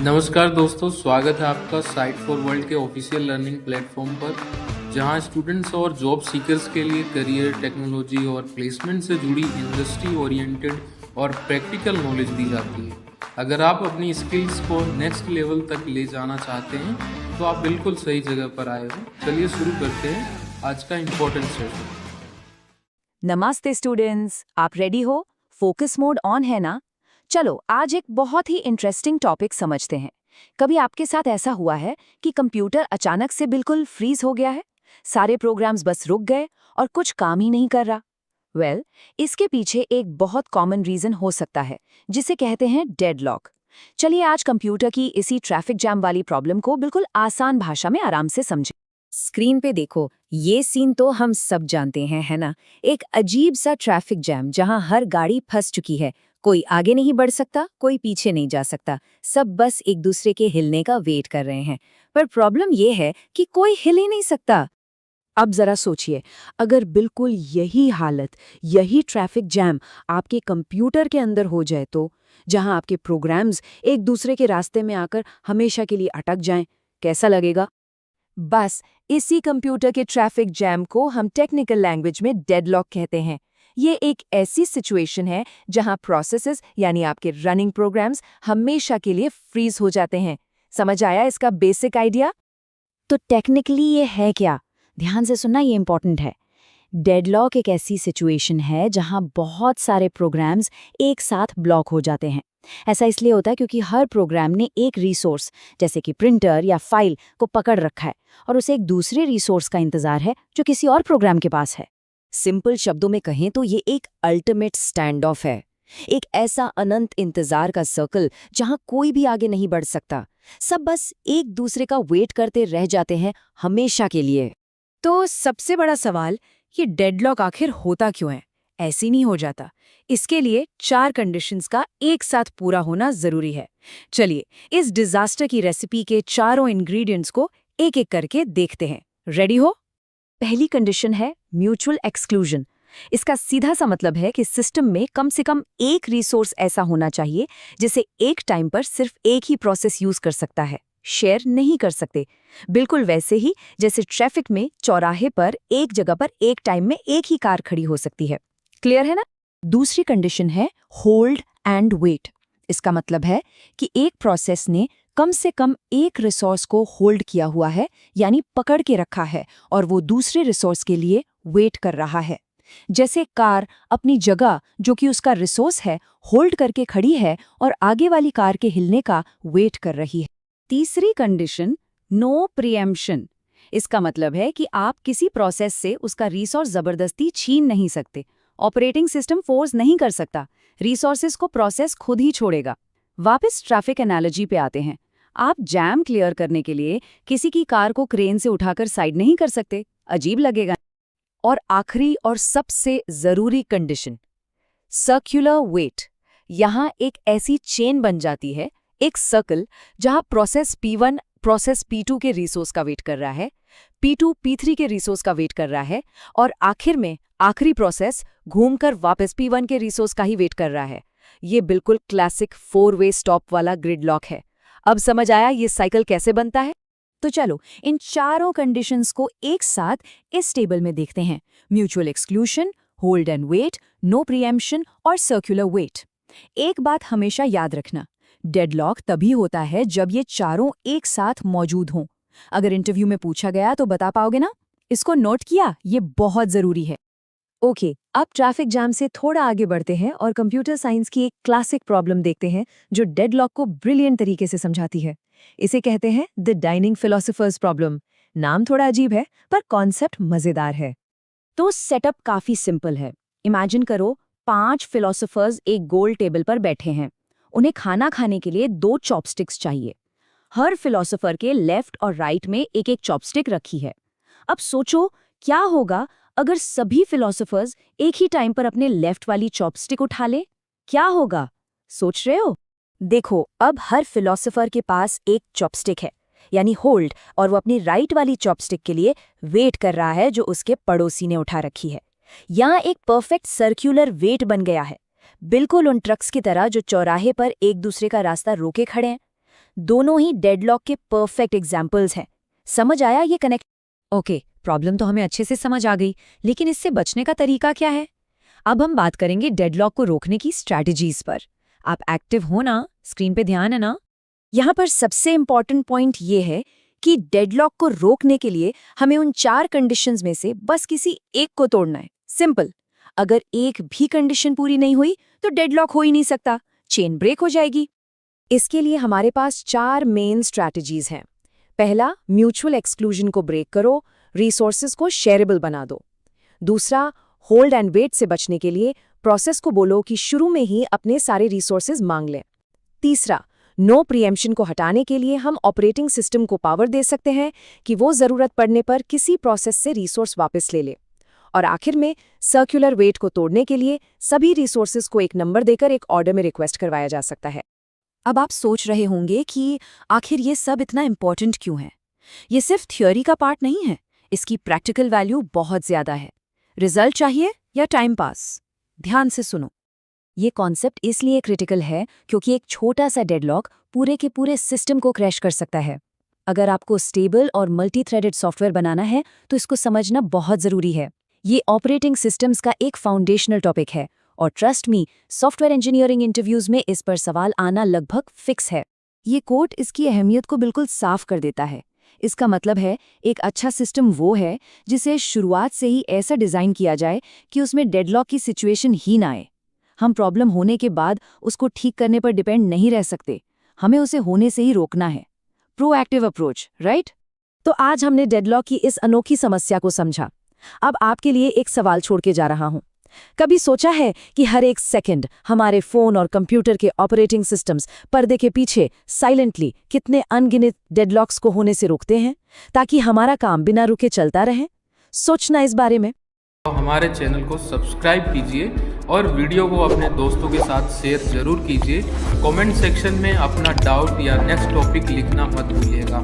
नमस्कार दोस्तों, स्वागत है आपका साइट फॉर वर्ल्ड के ऑफिशियल लर्निंग प्लेटफॉर्म पर, जहां स्टूडेंट्स और जॉब सीकर्स के लिए करियर, टेक्नोलॉजी और प्लेसमेंट से जुड़ी इंडस्ट्री ओरिएंटेड और प्रैक्टिकल नॉलेज दी जाती है। अगर आप अपनी स्किल्स को नेक्स्ट लेवल तक ले जाना चाहते हैं तो आप बिल्कुल सही जगह पर आए हो। चलिए शुरू करते हैं आज का इम्पोर्टेंट सेशन। नमस्ते स्टूडेंट्स, आप रेडी हो? फोकस मोड ऑन है ना? चलो आज एक बहुत ही इंटरेस्टिंग टॉपिक समझते हैं। कभी आपके साथ ऐसा हुआ है कि कंप्यूटर अचानक से बिल्कुल फ्रीज हो गया है, सारे प्रोग्राम्स बस रुक गए और कुछ काम ही नहीं कर रहा? इसके पीछे एक बहुत कॉमन रीजन हो सकता है, जिसे कहते हैं डेडलॉक। चलिए आज कंप्यूटर की इसी ट्रैफिक जैम वाली प्रॉब्लम को बिल्कुल आसान भाषा में आराम से समझें। स्क्रीन पे देखो, ये सीन तो हम सब जानते हैं, है ना? एक अजीब सा ट्रैफिक जैम जहां हर गाड़ी फंस चुकी है। कोई आगे नहीं बढ़ सकता, कोई पीछे नहीं जा सकता, सब बस एक दूसरे के हिलने का वेट कर रहे हैं। पर प्रॉब्लम ये है कि कोई हिल ही नहीं सकता। अब जरा सोचिए, अगर बिल्कुल यही हालत, यही ट्रैफिक जैम आपके कंप्यूटर के अंदर हो जाए तो, जहां आपके प्रोग्राम्स एक दूसरे के रास्ते में आकर हमेशा के लिए अटक जाएं, कैसा लगेगा? बस इसी कंप्यूटर के ट्रैफिक जैम को हम टेक्निकल लैंग्वेज में डेडलॉक कहते हैं। ये एक ऐसी सिचुएशन है जहां प्रोसेसेस यानी आपके रनिंग प्रोग्राम्स हमेशा के लिए फ्रीज हो जाते हैं। समझ आया इसका बेसिक आइडिया? तो टेक्निकली ये है क्या? ध्यान से सुनना, ये इंपॉर्टेंट है। डेडलॉक एक ऐसी सिचुएशन है जहां बहुत सारे प्रोग्राम्स एक साथ ब्लॉक हो जाते हैं। ऐसा इसलिए होता है क्योंकि हर प्रोग्राम ने एक रिसोर्स, जैसे कि प्रिंटर या फाइल, को पकड़ रखा है और उसे एक दूसरे रिसोर्स का इंतजार है जो किसी और प्रोग्राम के पास है। सिंपल शब्दों में कहें तो ये एक अल्टीमेट स्टैंड ऑफ है, एक ऐसा अनंत इंतजार का सर्कल जहां कोई भी आगे नहीं बढ़ सकता। सब बस एक दूसरे का वेट करते रह जाते हैं हमेशा के लिए। तो सबसे बड़ा सवाल, ये डेडलॉक आखिर होता क्यों है? ऐसे नहीं हो जाता। इसके लिए 4 कंडीशंस का एक साथ पूरा होना जरूरी है। चलिए इस डिजास्टर की रेसिपी के चारों इंग्रेडिएंट्स को एक एक करके देखते हैं। रेडी हो? पहली कंडीशन है म्यूचुअल एक्सक्लूजन। इसका सीधा सा मतलब है कि सिस्टम में कम से कम एक रिसोर्स ऐसा होना चाहिए जिसे एक टाइम पर सिर्फ एक ही प्रोसेस यूज कर सकता है, शेयर नहीं कर सकते। बिल्कुल वैसे ही जैसे ट्रैफिक में चौराहे पर एक जगह पर एक टाइम में एक ही कार खड़ी हो सकती है। क्लियर है ना? दूसरी कंडीशन है होल्ड एंड वेट। इसका मतलब है कि एक प्रोसेस ने कम से कम एक रिसोर्स को होल्ड किया हुआ है, यानी पकड़ के रखा है, और वो दूसरे रिसोर्स के लिए वेट कर रहा है। जैसे कार अपनी जगह, जो कि उसका रिसोर्स है, होल्ड करके खड़ी है और आगे वाली कार के हिलने का वेट कर रही है। तीसरी कंडीशन, नो प्रीएम्प्शन। इसका मतलब है कि आप किसी प्रोसेस से उसका रिसोर्स जबरदस्ती छीन नहीं सकते। ऑपरेटिंग सिस्टम फोर्स नहीं कर सकता, रिसोर्सेज को प्रोसेस खुद ही छोड़ेगा। वापस ट्रैफिक एनालॉजी पे आते हैं। आप जैम क्लियर करने के लिए किसी की कार को क्रेन से उठाकर साइड नहीं कर सकते, अजीब लगेगा। और आखिरी और सबसे जरूरी कंडीशन, सर्कुलर वेट। यहां एक ऐसी चेन बन जाती है, एक सर्कल, जहां प्रोसेस P1 प्रोसेस P2 के रिसोर्स का वेट कर रहा है, P2 P3 के रिसोर्स का वेट कर रहा है, और आखिर में आखिरी प्रोसेस घूमकर वापस P1 के रिसोर्स का ही वेट कर रहा है। ये बिल्कुल क्लासिक 4 वे स्टॉप वाला ग्रिड लॉक है। अब समझ आया ये साइकिल कैसे बनता है? तो चलो इन चारों कंडीशंस को एक साथ इस टेबल में देखते हैं। Mutual exclusion, hold and wait, no preemption और सर्कुलर वेट। एक बात हमेशा याद रखना, डेडलॉक तभी होता है जब ये चारों एक साथ मौजूद हों। अगर इंटरव्यू में पूछा गया तो बता पाओगे ना? इसको नोट किया, ये बहुत जरूरी है। ओके, अब ट्रैफिक जैम से थोड़ा आगे बढ़ते हैं और कंप्यूटर साइंस की एक क्लासिक प्रॉब्लम देखते हैं जो डेडलॉक को ब्रिलियंट तरीके से समझाती है। इसे कहते हैं द डाइनिंग फिलोसोफर्स प्रॉब्लम। नाम थोड़ा अजीब है पर कॉन्सेप्ट मजेदार है। तो सेटअप काफी सिंपल है। इमेजिन करो 5 फिलोसोफर्स एक गोल टेबल पर बैठे हैं। उन्हें खाना खाने के लिए 2 चॉपस्टिक्स चाहिए। हर फिलोसोफर के लेफ्ट और राइट में एक एक चॉपस्टिक रखी है। अब सोचो क्या होगा अगर सभी फिलोसोफर्स एक ही टाइम पर अपने लेफ्ट वाली चॉपस्टिक उठा ले? क्या होगा? सोच रहे हो? देखो, अब हर फिलोसोफर के पास एक चॉपस्टिक है, यानी होल्ड, और वो अपनी राइट वाली चॉपस्टिक के लिए वेट कर रहा है जो उसके पड़ोसी ने उठा रखी है। यहाँ एक परफेक्ट सर्कुलर वेट बन गया है, बिल्कुल उन ट्रक्स की तरह जो चौराहे पर एक दूसरे का रास्ता रोके खड़े हैं। दोनों ही डेडलॉक के परफेक्ट एग्जाम्पल्स हैं। समझ आया ये कनेक्ट? ओके, प्रॉब्लम तो हमें अच्छे से समझ आ गई, लेकिन इससे बचने का तरीका क्या है? अब हम बात करेंगे डेडलॉक को रोकने की स्ट्रैटेजीज पर। आप एक्टिव हो ना? स्क्रीन पे ध्यान है ना? यहाँ पर सबसे इंपॉर्टेंट पॉइंट ये है कि डेडलॉक को रोकने के लिए हमें उन 4 कंडीशंस में से बस किसी एक को तोड़ना है। सिंपल। अगर एक भी कंडीशन पूरी नहीं हुई तो डेडलॉक हो ही नहीं सकता, चेन ब्रेक हो जाएगी। इसके लिए हमारे पास 4 मेन स्ट्रैटेजीज हैं। पहला, म्यूचुअल एक्सक्लूजन को ब्रेक करो, रिसोर्सेज को शेयरेबल बना दो। दूसरा, होल्ड एंड वेट से बचने के लिए प्रोसेस को बोलो कि शुरू में ही अपने सारे रिसोर्सेज मांग लें। तीसरा, नो प्रीएम्पशन को हटाने के लिए हम ऑपरेटिंग सिस्टम को पावर दे सकते हैं कि वो जरूरत पड़ने पर किसी प्रोसेस से रिसोर्स वापस ले ले। और आखिर में, सर्कुलर वेट को तोड़ने के लिए सभी रिसोर्सेज को एक नंबर देकर एक ऑर्डर में रिक्वेस्ट करवाया जा सकता है। अब आप सोच रहे होंगे कि आखिर ये सब इतना इम्पोर्टेंट क्यों है? ये सिर्फ थ्योरी का पार्ट नहीं है, इसकी प्रैक्टिकल वैल्यू बहुत ज्यादा है। रिजल्ट चाहिए या टाइम पास? ध्यान से सुनो। ये कॉन्सेप्ट इसलिए क्रिटिकल है क्योंकि एक छोटा सा डेडलॉक पूरे के पूरे सिस्टम को क्रैश कर सकता है। अगर आपको स्टेबल और मल्टी थ्रेडेड सॉफ्टवेयर बनाना है तो इसको समझना बहुत ज़रूरी है। ये ऑपरेटिंग सिस्टम्स का एक फाउंडेशनल टॉपिक है और trust me, software engineering interviews में इस पर सवाल आना लगभग फिक्स है। ये कोट इसकी अहमियत को बिल्कुल साफ कर देता है। इसका मतलब है, एक अच्छा सिस्टम वो है जिसे शुरुआत से ही ऐसा डिज़ाइन किया जाए कि उसमें डेडलॉक की सिचुएशन ही ना आए। हम प्रॉब्लम होने के बाद उसको ठीक करने पर डिपेंड नहीं रह सकते, हमें उसे होने से ही रोकना है। Proactive approach, right? तो आज हमने डेडलॉक की इस अनोखी समस्या को समझा। अब आपके लिए एक सवाल छोड़ के जा रहा हूं। कभी सोचा है कि हर एक सेकंड हमारे फोन और कंप्यूटर के ऑपरेटिंग सिस्टम्स पर्दे के पीछे साइलेंटली कितने अनगिनत डेडलॉक्स को होने से रोकते हैं, ताकि हमारा काम बिना रुके चलता रहे? सोचना इस बारे में। तो हमारे चैनल को सब्सक्राइब कीजिए और वीडियो को अपने दोस्तों के साथ शेयर जरूर कीजिए। कमेंट सेक्शन में अपना डाउट या नेक्स्ट टॉपिक लिखना मत भूलिएगा।